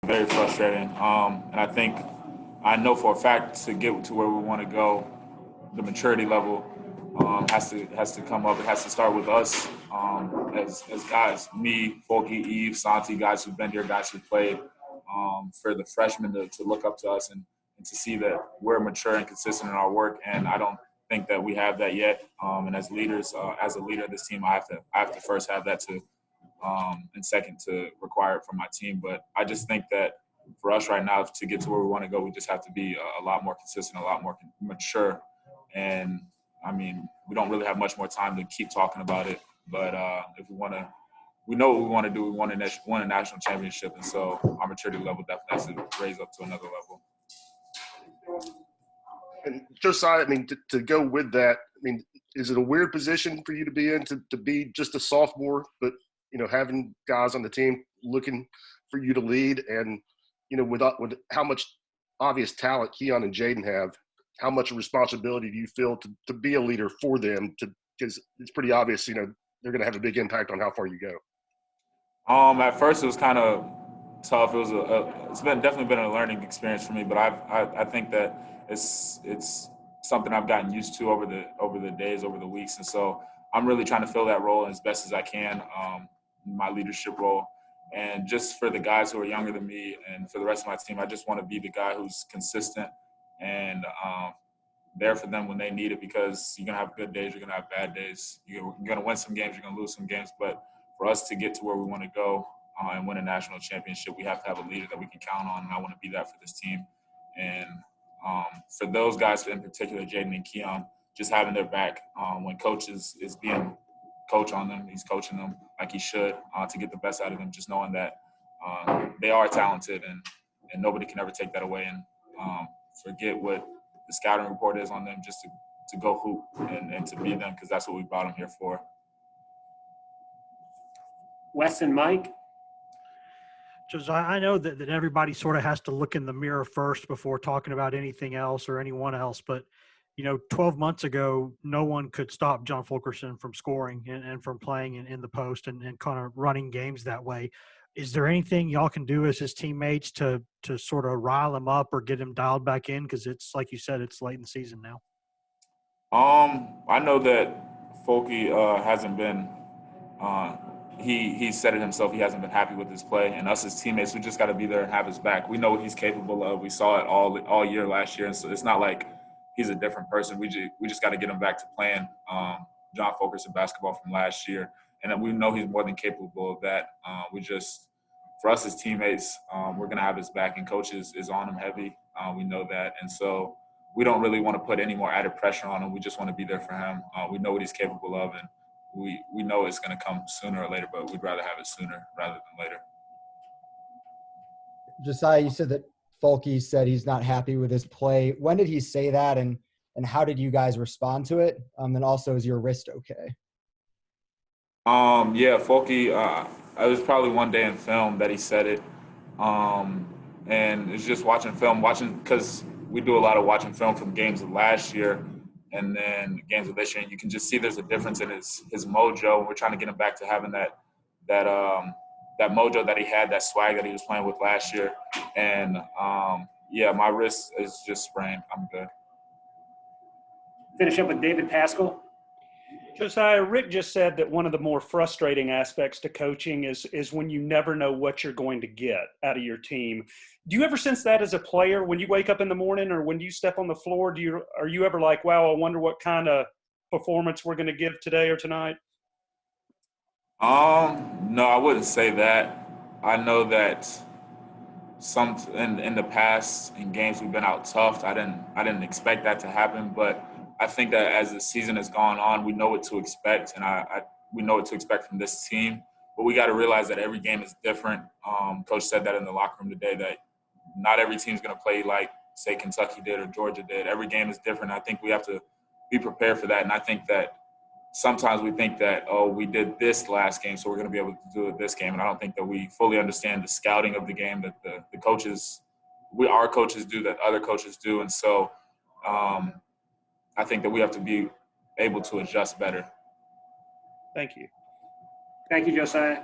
Very frustrating. And I know for a fact to get to where we want to go, the maturity level has to come up. It has to start with us as guys, me, Folky, Eve, Santi, guys who've been here, guys who've played. For the freshmen to look up to us and to see that we're mature and consistent in our work. And I don't think that we have that yet. And as leaders, as a leader of this team, I have to first have that to and second to require it from my team. But I just think that for us right now to get to where we want to go, we just have to be a lot more consistent, a lot more mature. And I mean, we don't really have much more time to keep talking about it. But if we want to, we know what we want to do. We want to win a national championship, and so our maturity level definitely has to raise up to another level. And Josiah, I mean, to go with that, I mean, is it a weird position for you to be in to be just a sophomore, but having guys on the team looking for you to lead, and with how much obvious talent Keon and Jaden have, how much responsibility do you feel to be a leader for them? Because it's pretty obvious, they're going to have a big impact on how far you go. At first it was kind of tough. It's definitely been a learning experience for me, but I think that it's something I've gotten used to over the days, over the weeks, and so I'm really trying to fill that role as best as I can, my leadership role. And just for the guys who are younger than me and for the rest of my team, I just want to be the guy who's consistent and there for them when they need it, because you're going to have good days, you're going to have bad days. You're going to win some games, you're going to lose some games. But for us to get to where we want to go and win a national championship, we have to have a leader that we can count on, and I want to be that for this team. And for those guys in particular, Jaden and Keon, just having their back when coach is being coach on them, he's coaching them like he should to get the best out of them, just knowing that they are talented and nobody can ever take that away, and forget what the scouting report is on them, just to go hoop and to be them, because that's what we brought them here for. Wes and Mike? Josiah, I know that everybody sort of has to look in the mirror first before talking about anything else or anyone else, but 12 months ago, no one could stop John Fulkerson from scoring and from playing in the post and kind of running games that way. Is there anything y'all can do as his teammates to sort of rile him up or get him dialed back in? Because it's like you said, it's late in the season now. I know that Folky hasn't been he said it himself, he hasn't been happy with his play, and us as teammates, we just got to be there and have his back. We know what he's capable of. We saw it all year last year, and so it's not like he's a different person. We just got to get him back to playing John Fulkerson basketball from last year, and we know he's more than capable of that. For us as teammates, we're gonna have his back, and coach is on him heavy. We know that, and so we don't really want to put any more added pressure on him. We just want to be there for him. We know what he's capable of, and we know it's going to come sooner or later, but we'd rather have it sooner rather than later. Josiah, you said that Folky said he's not happy with his play. When did he say that, and how did you guys respond to it? And also, is your wrist okay? Yeah, Folky, it was probably one day in film that he said it. And it's just watching because we do a lot of watching film from games of last year and then games of this year, and you can just see there's a difference in his mojo. We're trying to get him back to having that mojo that he had, that swag that he was playing with last year. And yeah, my wrist is just sprained. I'm good. Finish up with David Pascal. Josiah, Rick just said that one of the more frustrating aspects to coaching is when you never know what you're going to get out of your team. Do you ever sense that as a player when you wake up in the morning or when you step on the floor? Are you ever like, wow, I wonder what kind of performance we're going to give today or tonight? No, I wouldn't say that. I know that in the past in games we've been out tough. I didn't expect that to happen, but I think that as the season has gone on, we know what to expect, and we know what to expect from this team. But we got to realize that every game is different. Coach said that in the locker room today, that not every team's going to play like, say, Kentucky did or Georgia did. Every game is different. I think we have to be prepared for that. And I think that sometimes we think that, oh, we did this last game, so we're going to be able to do it this game. And I don't think that we fully understand the scouting of the game that the coaches, our coaches do, that other coaches do. And so I think that we have to be able to adjust better. Thank you. Thank you, Josiah.